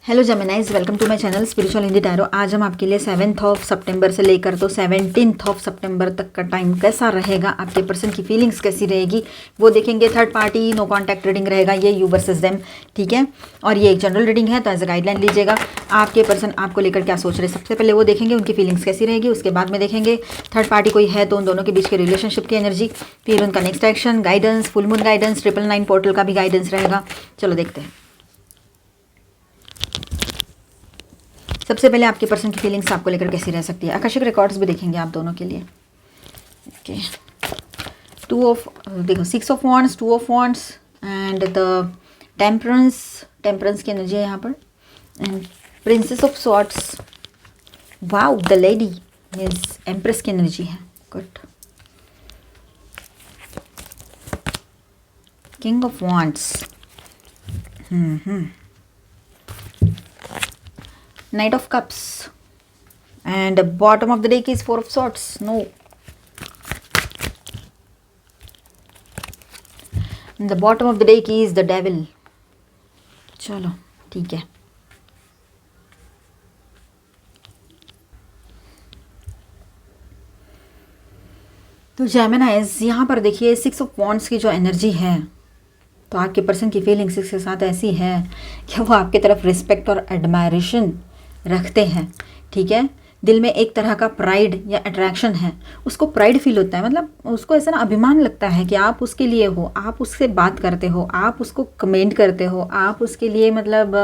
Hello Geminis, welcome to my channel spiritual Hindi tarot. आज हम आपके लिए 7 सितंबर से लेकर तो 17 सितंबर तक का टाइम कैसा रहेगा, आपके पर्सन की फीलिंग्स कैसी रहेगी वो देखेंगे। Third party no contact reading रहेगा, ये यू वर्सेस देम, ठीक है। और ये एक जनरल रीडिंग है, तो एज अ गाइडलाइन लीजिएगा आपके पर्सन आपको लेकर क्या सोच रहे हैं। सबसे पहले वो देखेंगे उनकी फीलिंग्स कैसी रहेगी, उसके बाद में देखेंगे थर्ड पार्टी कोई है तो उन दोनों के बीच के रिलेशनशिप की एनर्जी, फिर उनका next action, guidance, full moon guidance, 999 portal का भी गाइडेंस रहेगा। चलो देखते हैं। सबसे पहले आपके पर्सन की फीलिंग्स आपको लेकर कैसी रह सकती है। आकाशिक रिकॉर्ड्स भी देखेंगे आप दोनों के लिए। ओके, देखो 6 of wands, 2 of wands and the temperance की एनर्जी है यहाँ पर, and princess of swords. Wow, the lady means empress की एनर्जी है। Good. King of wands, Knight of Cups, and the bottom of the deck is 4 of Swords. No. And the bottom of the deck is the Devil. चलो ठीक है। तो जेमिनाइज यहाँ पर देखिए 6 of wands की जो एनर्जी है, तो आपके पर्सन की फीलिंग्स इसके साथ ऐसी है कि वो आपकी तरफ रिस्पेक्ट और एडमायरेशन रखते हैं, ठीक है। दिल में एक तरह का प्राइड या अट्रैक्शन है, उसको प्राइड फील होता है, मतलब उसको ऐसा ना अभिमान लगता है कि आप उसके लिए हो, आप उससे बात करते हो, आप उसको कमेंट करते हो, आप उसके लिए मतलब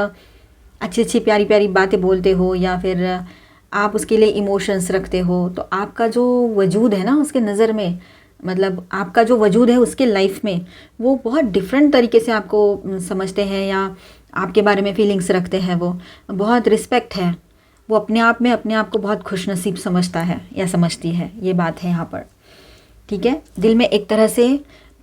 अच्छी अच्छी प्यारी प्यारी बातें बोलते हो, या फिर आप उसके लिए इमोशंस रखते हो। तो आपका जो वजूद है ना उसके नज़र में, मतलब आपका जो वजूद है उसके लाइफ में, वो बहुत डिफरेंट तरीके से आपको समझते हैं या आपके बारे में फीलिंग्स रखते हैं। वो बहुत रिस्पेक्ट है, वो अपने आप को बहुत खुशनसीब समझता है या समझती है, ये बात है यहाँ पर, ठीक है। दिल में एक तरह से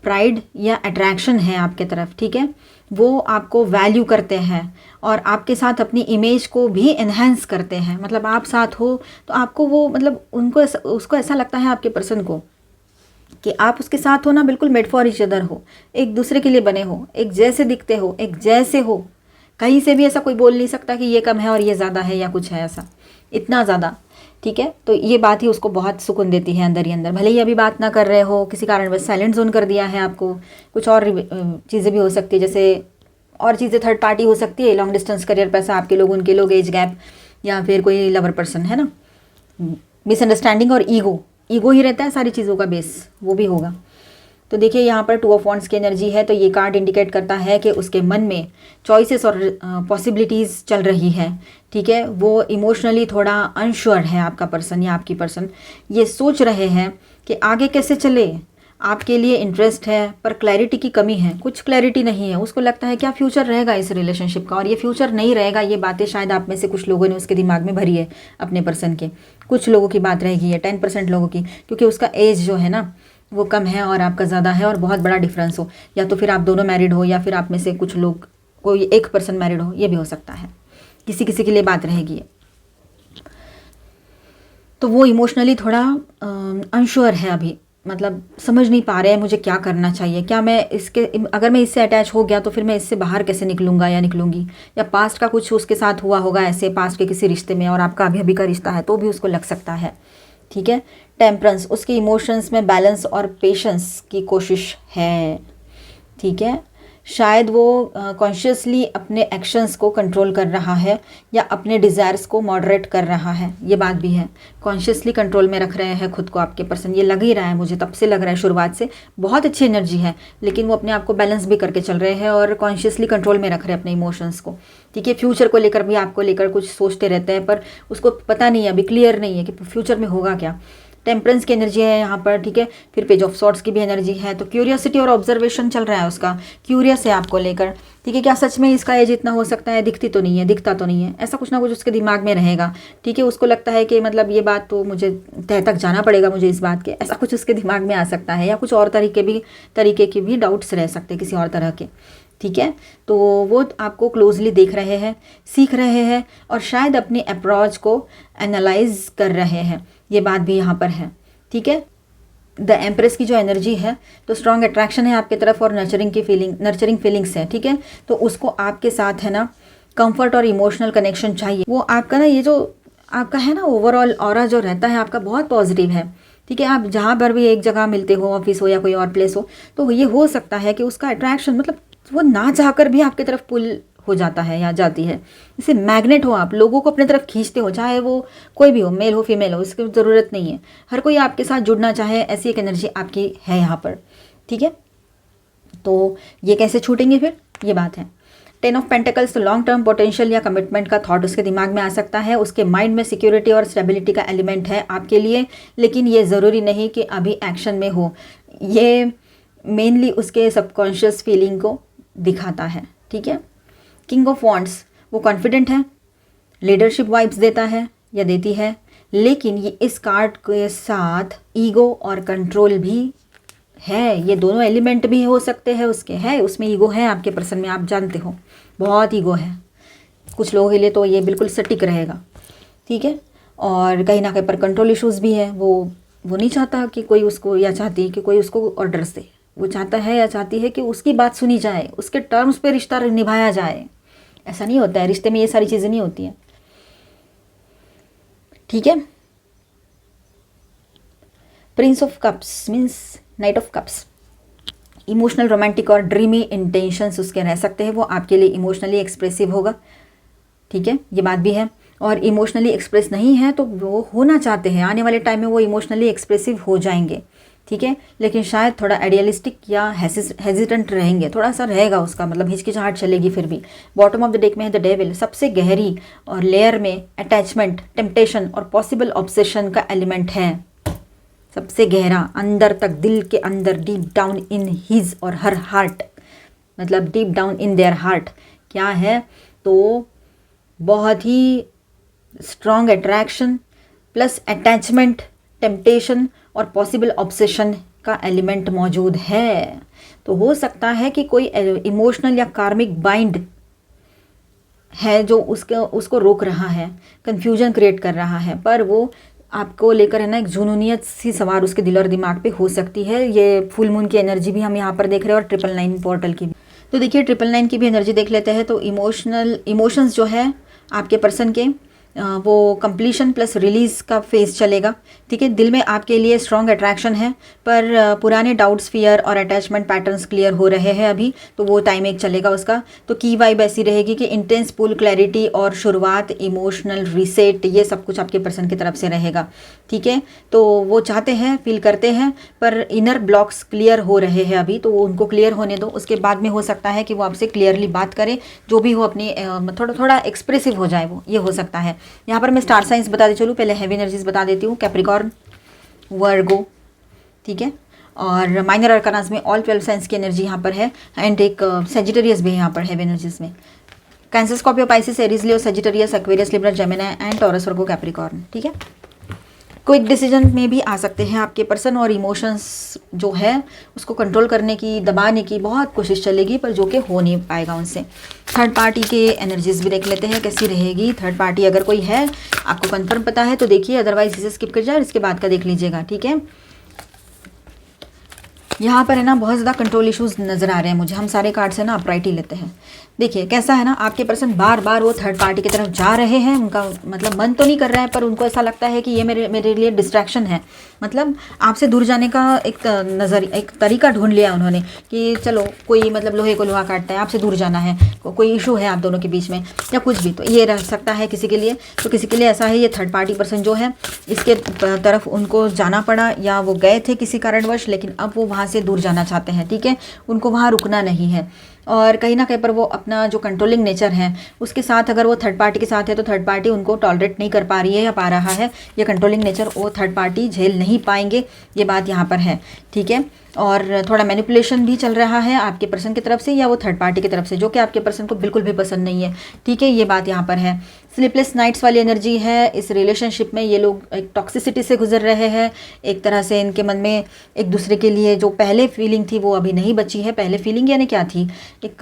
प्राइड या अट्रैक्शन है आपके तरफ, ठीक है। वो आपको वैल्यू करते हैं और आपके साथ अपनी इमेज को भी एनहेंस करते हैं। मतलब आप साथ हो तो आपको वो मतलब उसको ऐसा लगता है आपके पर्सन को कि आप उसके साथ हो ना, बिल्कुल मेड फॉर ईच अदर हो, एक दूसरे के लिए बने हो, एक जैसे दिखते हो, एक जैसे हो। कहीं से भी ऐसा कोई बोल नहीं सकता कि ये कम है और ये ज़्यादा है या कुछ है ऐसा, इतना ज़्यादा, ठीक है। तो ये बात ही उसको बहुत सुकून देती है अंदर ही अंदर। भले ही अभी बात ना कर रहे हो, किसी कारण बस साइलेंट जोन कर दिया है आपको, कुछ और चीज़ें भी हो सकती है, जैसे और चीज़ें थर्ड पार्टी हो सकती है, लॉन्ग डिस्टेंस करियर, पैसा, आपके लोग उनके लोग, एज गैप, या फिर कोई लवर पर्सन है ना, मिसअंडरस्टैंडिंग और ईगो ही रहता है सारी चीज़ों का बेस, वो भी होगा। तो देखिए यहाँ पर 2 ऑफ वॉन्ड्स की एनर्जी है, तो ये कार्ड इंडिकेट करता है कि उसके मन में चॉइसेस और पॉसिबिलिटीज़ चल रही है, ठीक है। वो इमोशनली थोड़ा अनश्योर है आपका पर्सन या आपकी पर्सन, ये सोच रहे हैं कि आगे कैसे चले। आपके लिए इंटरेस्ट है पर क्लैरिटी की कमी है, कुछ क्लैरिटी नहीं है। उसको लगता है क्या फ्यूचर रहेगा इस रिलेशनशिप का, और ये फ्यूचर नहीं रहेगा। ये बातें शायद आप में से कुछ लोगों ने उसके दिमाग में भरी है, अपने पर्सन के कुछ लोगों की बात रहेगी है, 10% लोगों की, क्योंकि उसका एज जो है ना वो कम है और आपका ज़्यादा है, और बहुत बड़ा डिफरेंस हो, या तो फिर आप दोनों मैरिड हो, या फिर आप में से कुछ लोग कोई एक पर्सन मैरिड हो, ये भी हो सकता है। किसी किसी के लिए बात रहेगी। तो वो इमोशनली थोड़ा अनश्योर है अभी, मतलब समझ नहीं पा रहे हैं मुझे क्या करना चाहिए, क्या मैं अगर मैं इससे अटैच हो गया तो फिर मैं इससे बाहर कैसे निकलूँगा या निकलूँगी, या पास्ट का कुछ उसके साथ हुआ होगा ऐसे, पास्ट के किसी रिश्ते में, और आपका अभी का रिश्ता है तो भी उसको लग सकता है, ठीक है। टेम्परेंस, उसके इमोशंस में बैलेंस और पेशेंस की कोशिश है, ठीक है। शायद वो कॉन्शियसली अपने एक्शंस को कंट्रोल कर रहा है या अपने डिज़ायर्स को मॉडरेट कर रहा है, ये बात भी है। कॉन्शियसली कंट्रोल में रख रहे हैं खुद को आपके पर्सन, ये लग ही रहा है मुझे, तब से लग रहा है, शुरुआत से बहुत अच्छी एनर्जी है, लेकिन वो अपने आप को बैलेंस भी करके चल रहे हैं और कॉन्शियसली कंट्रोल में रख रहे हैं अपने इमोशंस को, ठीक है। फ्यूचर को लेकर भी आपको लेकर कुछ सोचते रहते हैं, पर उसको पता नहीं है, अभी क्लियर नहीं है कि फ्यूचर में होगा क्या। टेम्परेंस की एनर्जी है यहाँ पर, ठीक है। फिर पेज ऑफ सॉर्ड्स की भी एनर्जी है, तो क्यूरियोसिटी और ऑब्जर्वेशन चल रहा है उसका, क्यूरियस है आपको लेकर, ठीक है। क्या सच में इसका एज इतना हो सकता है, दिखता तो नहीं है, ऐसा कुछ ना कुछ उसके दिमाग में रहेगा, ठीक है। उसको लगता है कि मतलब ये बात तो मुझे तह तक जाना पड़ेगा मुझे इस बात के, ऐसा कुछ उसके दिमाग में आ सकता है, या कुछ और तरीके के भी डाउट्स रह सकते हैं किसी और तरह के, ठीक है। तो वो आपको क्लोजली देख रहे हैं, सीख रहे हैं, और शायद अपनी अप्रोच को एनालाइज कर रहे हैं, ये बात भी यहाँ पर है, ठीक है। द एम्प्रेस की जो एनर्जी है, तो स्ट्रॉन्ग अट्रैक्शन है आपकी तरफ और नर्चरिंग फीलिंग्स है, ठीक है। तो उसको आपके साथ है ना कंफर्ट और इमोशनल कनेक्शन चाहिए। वो आपका ना ये जो आपका है ना ओवरऑल ऑरा जो रहता है आपका बहुत पॉजिटिव है, ठीक है। आप जहाँ पर भी एक जगह मिलते हो, ऑफिस हो या कोई और प्लेस हो, तो ये हो सकता है कि उसका अट्रैक्शन मतलब वो ना चाहकर भी आपकी तरफ पुल हो जाता है या जाती है। जैसे मैग्नेट हो, आप लोगों को अपने तरफ खींचते हो, चाहे वो कोई भी हो, मेल हो फीमेल हो, इसकी ज़रूरत नहीं है। हर कोई आपके साथ जुड़ना चाहे, ऐसी एक एनर्जी आपकी है यहाँ पर, ठीक है। तो ये कैसे छूटेंगे फिर, ये बात है। 10 ऑफ पेंटिकल्स, तो लॉन्ग टर्म पोटेंशियल या कमिटमेंट का थॉट उसके दिमाग में आ सकता है। उसके माइंड में सिक्योरिटी और स्टेबिलिटी का एलिमेंट है आपके लिए, लेकिन ये ज़रूरी नहीं कि अभी एक्शन में हो। ये मेनली उसके सबकॉन्शियस फीलिंग को दिखाता है, ठीक है। किंग ऑफ वॉन्ड्स, वो कॉन्फिडेंट है, लीडरशिप वाइब्स देता है या देती है, लेकिन ये इस कार्ड के साथ ईगो और कंट्रोल भी है। ये दोनों एलिमेंट भी हो सकते हैं उसके, है उसमें ईगो है आपके पर्सन में, आप जानते हो बहुत ईगो है कुछ लोगों के लिए, तो ये बिल्कुल सटीक रहेगा, ठीक है। और कहीं ना कहीं पर कंट्रोल इश्यूज भी है। वो नहीं चाहता कि कोई उसको, या चाहती है कि कोई उसको ऑर्डर्स दे। वो चाहता है या चाहती है कि उसकी बात सुनी जाए, उसके टर्म्स पे रिश्ता निभाया जाए। ऐसा नहीं होता है रिश्ते में, ये सारी चीज़ें नहीं होती हैं, ठीक है। Prince of cups means night of cups, emotional, romantic और ड्रीमी इंटेंशंस उसके रह सकते हैं। वो आपके लिए इमोशनली एक्सप्रेसिव होगा, ठीक है, ये बात भी है। और इमोशनली एक्सप्रेस नहीं है तो वो होना चाहते हैं, आने वाले टाइम में वो इमोशनली एक्सप्रेसिव हो जाएंगे, ठीक है। लेकिन शायद थोड़ा आइडियलिस्टिक या हेजिटेंट रहेंगे, थोड़ा सा रहेगा उसका, मतलब हिचकिचाहट चलेगी फिर भी। बॉटम ऑफ द डेक में है द डेविल, सबसे गहरी और लेयर में अटैचमेंट, टेम्पटेशन और पॉसिबल ऑब्सेशन का एलिमेंट है। सबसे गहरा, अंदर तक, दिल के अंदर, डीप डाउन इन हिज और हर हार्ट, मतलब deep down in their heart क्या है, तो बहुत ही strong attraction plus attachment, temptation और पॉसिबल ऑब्सेशन का एलिमेंट मौजूद है। तो हो सकता है कि कोई इमोशनल या कार्मिक बाइंड है जो उसको रोक रहा है, कंफ्यूजन क्रिएट कर रहा है, पर वो आपको लेकर है ना एक जुनूनियत सी सवार उसके दिल और दिमाग पे हो सकती है। ये फुल मून की एनर्जी भी हम यहाँ पर देख रहे हैं और 999 पोर्टल की भी। तो देखिए 999 की भी एनर्जी देख लेते हैं। तो इमोशंस जो है आपके पर्सन के, वो कंप्लीशन प्लस रिलीज़ का फेज चलेगा, ठीक है। दिल में आपके लिए स्ट्रॉन्ग अट्रैक्शन है, पर पुराने डाउट्स, फियर और अटैचमेंट पैटर्न्स क्लियर हो रहे हैं अभी, तो वो टाइम एक चलेगा उसका। तो की वाइब ऐसी रहेगी कि इंटेंस पुल, क्लैरिटी और शुरुआत, इमोशनल रीसेट, ये सब कुछ आपके पर्सन की तरफ से रहेगा, ठीक है। तो वो चाहते हैं, फील करते हैं, पर इनर ब्लॉक्स क्लियर हो रहे हैं अभी, तो वो उनको क्लियर होने दो। उसके बाद में हो सकता है कि वो आपसे क्लियरली बात करे, जो भी हो अपनी थोड़ा एक्सप्रेसिव हो जाए, वो ये हो सकता है। यहाँ पर मैं स्टार साइंस बता दे चलूँ, पहले हैवी एनर्जीज बता देती हूँ। कैप्रिकॉर्न, वर्गो, ठीक है। और माइनर अरकानास में ऑल 12 साइंस की एनर्जी यहाँ पर है, एंड एक सेजिटेरियस भी यहाँ पर हैवी एनर्जीज में। Cancer, Scorpio, Pisces, Aries, Leo, Sagittarius, Aquarius, Libra, Gemini and taurus, Virgo, Capricorn, ठीक है। क्विक डिसीजन में भी आ सकते हैं आपके पर्सन, और इमोशंस जो है उसको कंट्रोल करने की, दबाने की बहुत कोशिश चलेगी, पर जो कि हो नहीं पाएगा उनसे। थर्ड पार्टी के एनर्जीज भी देख लेते हैं कैसी रहेगी। थर्ड पार्टी अगर कोई है, आपको कंफर्म पता है तो देखिए, अदरवाइज इसे स्किप कर जाए, इसके बाद का देख लीजिएगा, ठीक है। यहाँ पर है ना बहुत ज़्यादा कंट्रोल इश्यूज नज़र आ रहे हैं मुझे। हम सारे कार्ड से ना अपराइट ही लेते हैं। देखिए कैसा है ना, आपके पर्सन बार बार वो थर्ड पार्टी की तरफ जा रहे हैं। उनका मतलब मन तो नहीं कर रहा है, पर उनको ऐसा लगता है कि ये मेरे लिए डिस्ट्रैक्शन है। मतलब आपसे दूर जाने का एक तरीका ढूंढ लिया उन्होंने कि चलो कोई मतलब लोहे को लोहा काटता है, आपसे दूर जाना है, कोई इशू है आप दोनों के बीच में या कुछ भी, तो ये रह सकता है किसी के लिए। तो किसी के लिए ऐसा है, ये थर्ड पार्टी पर्सन जो है इसके तरफ उनको जाना पड़ा, या वो गए थे किसी कारणवश, लेकिन अब वो वहाँ से दूर जाना चाहते हैं, ठीक है। उनको वहाँ रुकना नहीं है, और कहीं ना कहीं पर वो अपना जो कंट्रोलिंग नेचर है उसके साथ, अगर वो थर्ड पार्टी के साथ है तो थर्ड पार्टी उनको टॉलरेट नहीं कर पा रही है या पा रहा है। ये कंट्रोलिंग नेचर वो थर्ड पार्टी झेल नहीं पाएंगे, ये बात यहाँ पर है, ठीक है। और थोड़ा मैनिपुलेशन भी चल रहा है आपके पर्सन की तरफ से, या वो थर्ड पार्टी की तरफ से, जो कि आपके पर्सन को बिल्कुल भी पसंद नहीं है, ठीक है। ये बात यहाँ पर है। स्लीपलेस नाइट्स वाली एनर्जी है इस रिलेशनशिप में। ये लोग एक टॉक्सिसिटी से गुजर रहे हैं, एक तरह से इनके मन में एक दूसरे के लिए जो पहले फीलिंग थी वो अभी नहीं बची है। पहले फीलिंग यानी क्या थी, एक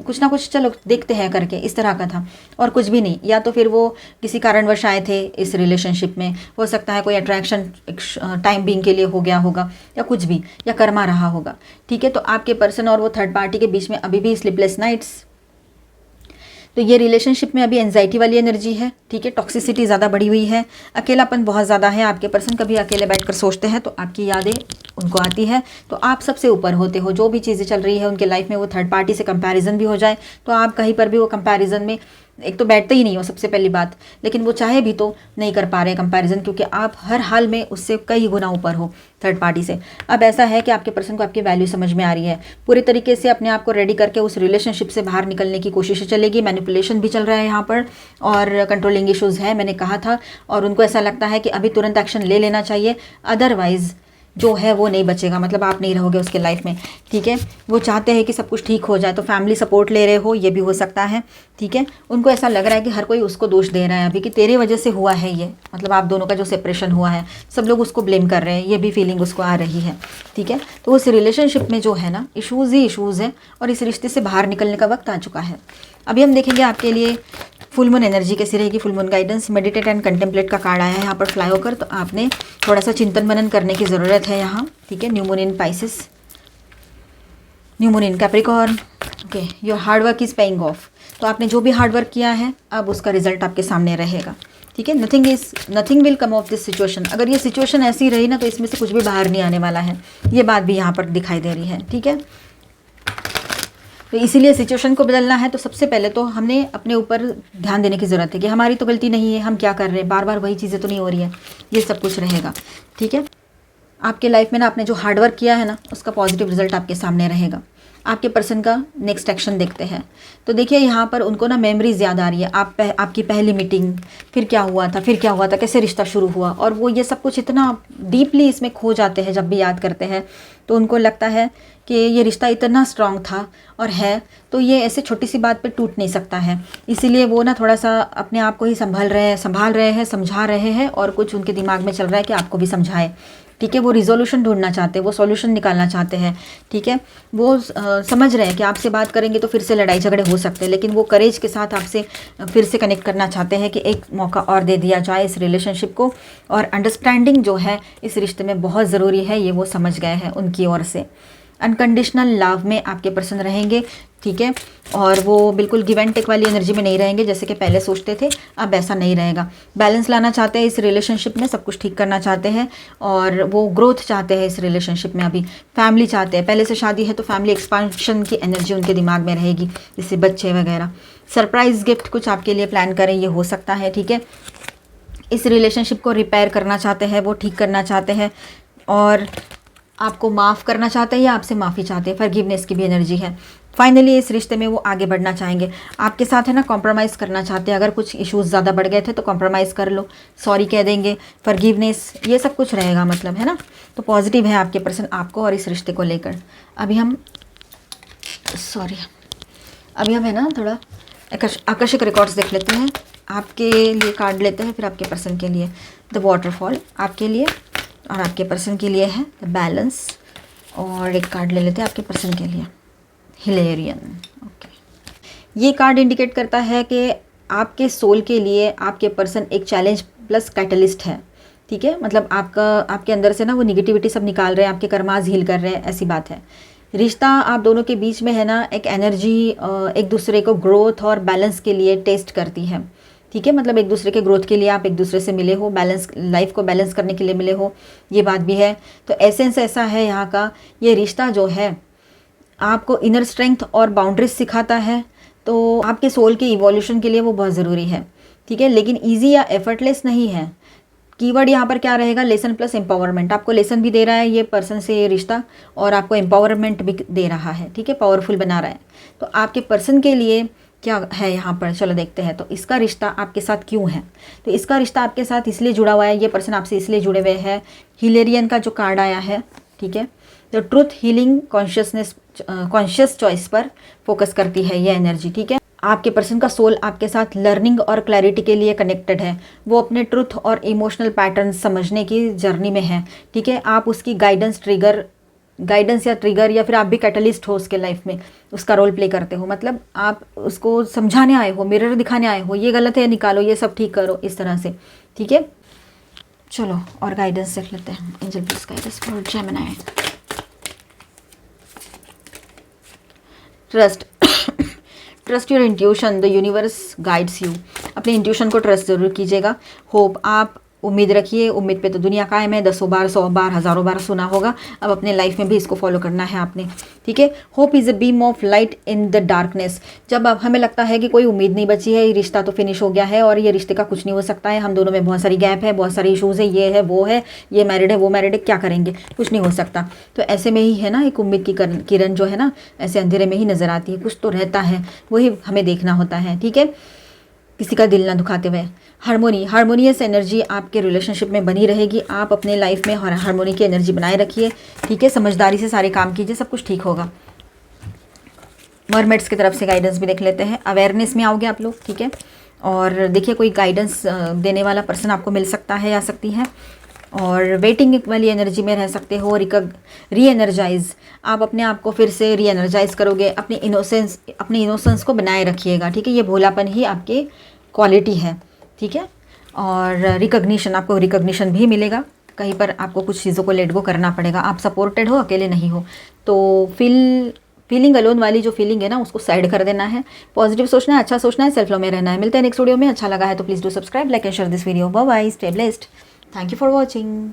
कुछ ना कुछ चलो देखते हैं करके इस तरह का था, और कुछ भी नहीं। या तो फिर वो किसी कारणवश आए थे इस रिलेशनशिप में, हो सकता है कोई अट्रैक्शन टाइम बीइंग के लिए हो गया होगा, या कुछ भी, या कर्मा रहा होगा, ठीक है। तो आपके पर्सन और वो थर्ड पार्टी के बीच में अभी भी स्लीपलेस नाइट्स, तो ये रिलेशनशिप में अभी एंजाइटी वाली एनर्जी है, ठीक है, टॉक्सिसिटी ज़्यादा बढ़ी हुई है, अकेलापन बहुत ज़्यादा है। आपके पर्सन कभी अकेले बैठकर सोचते हैं तो आपकी यादें उनको आती है, तो आप सबसे ऊपर होते हो। जो भी चीज़ें चल रही है उनके लाइफ में, वो थर्ड पार्टी से कंपैरिजन भी हो जाए तो आप कहीं पर भी वो कंपैरिजन में एक तो बैठते ही नहीं हो, सबसे पहली बात। लेकिन वो चाहे भी तो नहीं कर पा रहे कंपैरिजन, क्योंकि आप हर हाल में उससे कई गुना ऊपर हो थर्ड पार्टी से। अब ऐसा है कि आपके पर्सन को आपकी वैल्यू समझ में आ रही है, पूरी तरीके से अपने आप को रेडी करके उस रिलेशनशिप से बाहर निकलने की कोशिश चलेगी। मैनिपुलेशन भी चल रहा है यहाँ पर, और कंट्रोलिंग इश्यूज़ है, मैंने कहा था। और उनको ऐसा लगता है कि अभी तुरंत एक्शन ले लेना चाहिए, अदरवाइज़ जो है वो नहीं बचेगा, मतलब आप नहीं रहोगे उसके लाइफ में, ठीक है। वो चाहते हैं कि सब कुछ ठीक हो जाए, तो फैमिली सपोर्ट ले रहे हो, ये भी हो सकता है, ठीक है। उनको ऐसा लग रहा है कि हर कोई उसको दोष दे रहा है अभी, कि तेरे वजह से हुआ है ये, मतलब आप दोनों का जो सेपरेशन हुआ है सब लोग उसको ब्लेम कर रहे हैं, ये भी फीलिंग उसको आ रही है, ठीक है। तो उस रिलेशनशिप में जो है ना, इशूज़ ही इशूज़ है, और इस रिश्ते से बाहर निकलने का वक्त आ चुका है। अभी हम देखेंगे आपके लिए फुल मून एनर्जी कैसी रहेगी। Full moon guidance, meditate and contemplate का कार्ड आया है यहाँ पर फ्लाई होकर, तो आपने थोड़ा सा चिंतन मनन करने की ज़रूरत है यहाँ, ठीक है। New moon in Pisces, new moon in Capricorn, okay. Your hard work is paying off, तो आपने जो भी हार्ड वर्क किया है अब उसका रिजल्ट आपके सामने रहेगा, ठीक है। Nothing will come of this situation. अगर ये सिचुएशन ऐसी रही ना तो इसमें से कुछ भी बाहर नहीं आने वाला है, ये बात भी यहाँ पर दिखाई दे रही है, ठीक है। तो इसीलिए सिचुएशन को बदलना है तो सबसे पहले तो हमने अपने ऊपर ध्यान देने की ज़रूरत है कि हमारी तो गलती नहीं है, हम क्या कर रहे हैं, बार बार वही चीज़ें तो नहीं हो रही है, ये सब कुछ रहेगा, ठीक है। आपके लाइफ में ना आपने जो हार्डवर्क किया है ना उसका पॉजिटिव रिजल्ट आपके सामने रहेगा। आपके पर्सन का नेक्स्ट एक्शन देखते हैं। तो देखिए यहाँ पर उनको ना मेमोरीज याद आ रही है, आपकी पहली मीटिंग, फिर क्या हुआ था, फिर क्या हुआ था, कैसे रिश्ता शुरू हुआ, और वो ये सब कुछ इतना डीपली इसमें खो जाते हैं जब भी याद करते हैं। तो उनको लगता है कि ये रिश्ता इतना स्ट्रांग था और है, तो ये ऐसे छोटी सी बात पे टूट नहीं सकता है। इसीलिए वो ना थोड़ा सा अपने आप को ही संभाल रहे हैं, समझा रहे हैं, और कुछ उनके दिमाग में चल रहा है कि आपको भी समझाए, ठीक है। वो रिजोल्यूशन ढूंढना चाहते हैं, वो सॉल्यूशन निकालना चाहते हैं, ठीक है। वो समझ रहे हैं कि आपसे बात करेंगे तो फिर से लड़ाई झगड़े हो सकते हैं, लेकिन वो करेज के साथ आपसे फिर से कनेक्ट करना चाहते हैं कि एक मौका और दे दिया जाए इस रिलेशनशिप को। और अंडरस्टैंडिंग जो है इस रिश्ते में बहुत ज़रूरी है, ये वो समझ गए हैं उनकी ओर से। अनकंडीशनल लव में आपके पर्सन रहेंगे, ठीक है। और वो बिल्कुल गिव एंड टेक वाली एनर्जी में नहीं रहेंगे जैसे कि पहले सोचते थे, अब ऐसा नहीं रहेगा। बैलेंस लाना चाहते हैं इस रिलेशनशिप में, सब कुछ ठीक करना चाहते हैं, और वो ग्रोथ चाहते हैं इस रिलेशनशिप में। अभी फैमिली चाहते हैं, पहले से शादी है तो फैमिली एक्सपांशन की एनर्जी उनके दिमाग में रहेगी, जैसे बच्चे वगैरह। सरप्राइज गिफ्ट कुछ आपके लिए प्लान करें, ये हो सकता है, ठीक है। इस रिलेशनशिप को रिपेयर करना चाहते हैं, वो ठीक करना चाहते हैं, और आपको माफ़ करना चाहते हैं या आपसे माफ़ी चाहते हैं, फॉरगिवनेस की भी एनर्जी है। फाइनली इस रिश्ते में वो आगे बढ़ना चाहेंगे, आपके साथ है ना कॉम्प्रोमाइज़ करना चाहते हैं। अगर कुछ इश्यूज़ ज़्यादा बढ़ गए थे तो कॉम्प्रोमाइज़ कर लो, सॉरी कह देंगे, फॉरगिवनेस, ये सब कुछ रहेगा, मतलब है ना। तो पॉजिटिव है आपके पर्सन आपको और इस रिश्ते को लेकर। अभी हम है ना थोड़ा आकर्षक रिकॉर्ड्स देख लेते हैं। आपके लिए कार्ड लेते हैं, फिर आपके पर्सन के लिए द वाटरफॉल आपके लिए, और आपके पर्सन के लिए है द बैलेंस, और एक कार्ड ले लेते हैं आपके पर्सन के लिए हिलेरियन, ओके। ये कार्ड इंडिकेट करता है कि आपके सोल के लिए आपके पर्सन एक चैलेंज प्लस कैटलिस्ट है, ठीक है। मतलब आपके अंदर से ना वो निगेटिविटी सब निकाल रहे हैं, आपके कर्मास हील कर रहे हैं, ऐसी बात है। रिश्ता आप दोनों के बीच में है ना, एक एनर्जी एक दूसरे को ग्रोथ और बैलेंस के लिए टेस्ट करती है, ठीक है। मतलब एक दूसरे के ग्रोथ के लिए आप एक दूसरे से मिले हो, बैलेंस लाइफ को बैलेंस करने के लिए मिले हो, ये बात भी है। तो एसेंस ऐसा है यहाँ का, ये रिश्ता जो है आपको इनर स्ट्रेंथ और बाउंड्रीज सिखाता है, तो आपके सोल के इवोल्यूशन के लिए वो बहुत ज़रूरी है, ठीक है। लेकिन ईजी या एफर्टलेस नहीं है। कीवर्ड यहाँ पर क्या रहेगा, लेसन प्लस एम्पावरमेंट। आपको लेसन भी दे रहा है ये पर्सन से ये रिश्ता, और आपको एम्पावरमेंट भी दे रहा है, ठीक है, पावरफुल बना रहा है। तो आपके पर्सन के लिए क्या है यहाँ पर, चलो देखते हैं। तो इसका रिश्ता आपके साथ क्यों है, तो इसका रिश्ता आपके साथ इसलिए जुड़ा हुआ है, ये पर्सन आपसे इसलिए जुड़े हुए हैं। हिलेरियन का जो कार्ड आया है, ठीक है, तो ट्रुथ हीलिंग कॉन्शियस चॉइस पर फोकस करती है ये एनर्जी, ठीक है। आपके पर्सन का सोल आपके साथ लर्निंग और क्लैरिटी के लिए कनेक्टेड है, वो अपने ट्रुथ और इमोशनल पैटर्न समझने की जर्नी में है, ठीक है। आप उसकी गाइडेंस या ट्रिगर या फिर आप भी कैटलिस्ट हो उसके लाइफ में, उसका रोल प्ले करते हो। मतलब आप उसको समझाने आए हो, मिरर दिखाने आए हो, ये गलत है निकालो, ये सब ठीक करो, इस तरह से, ठीक है। चलो और गाइडेंस देख लेते हैं। Angel please guidance for Gemini. Trust your intuition, the universe guides you. अपने इंट्यूशन को ट्रस्ट ज़रूर कीजिएगा। होप, आप उम्मीद रखिए, उम्मीद पे तो दुनिया कायम है। 10 बार, 100 बार, हज़ारों बार सुना होगा। अब अपने लाइफ में भी इसको फॉलो करना है आपने, ठीक है। Hope is a beam of light in the darkness. जब अब हमें लगता है कि कोई उम्मीद नहीं बची है, ये रिश्ता तो फिनिश हो गया है और ये रिश्ते का कुछ नहीं हो सकता है, हम दोनों में बहुत सारी गैप है, बहुत सारे इशूज़ है, ये है वो है, ये मैरिड है वो मैरिड है, क्या करेंगे, कुछ नहीं हो सकता। तो ऐसे में ही है ना, एक उम्मीद की किरण जो है ना, ऐसे अंधेरे में ही नज़र आती है। कुछ तो रहता है, वही हमें देखना होता है, ठीक है। किसी का दिल ना दुखाते हुए। हार्मोनियस एनर्जी आपके रिलेशनशिप में बनी रहेगी। आप अपने लाइफ में हार्मोनी की एनर्जी बनाए रखिए, ठीक है। समझदारी से सारे काम कीजिए, सब कुछ ठीक होगा। मरमेड्स की तरफ से गाइडेंस भी देख लेते हैं। अवेयरनेस में आओगे आप लोग, ठीक है। और देखिए, कोई गाइडेंस देने वाला पर्सन आपको मिल सकता है या सकती है। और वेटिंग वाली एनर्जी में रह सकते हो। री एनर्जाइज, आप अपने आप को फिर से री एनर्जाइज करोगे। अपनी इनोसेंस को बनाए रखिएगा, ठीक है। ये भोलापन ही आपकी क्वालिटी है, ठीक है। और रिकग्निशन, आपको रिकग्निशन भी मिलेगा। कहीं पर आपको कुछ चीज़ों को लेट गो करना पड़ेगा। आप सपोर्टेड हो, अकेले नहीं हो। तो फीलिंग अलोन वाली जो फीलिंग है ना, उसको साइड कर देना है। पॉजिटिव सोचना है, अच्छा सोचना है, सेल्फ लव में रहना है। मिलते हैं नेक्स्ट वीडियो में। अच्छा लगा है तो please do subscribe, like and share this video. Bye bye, stay blessed, thank you for watching.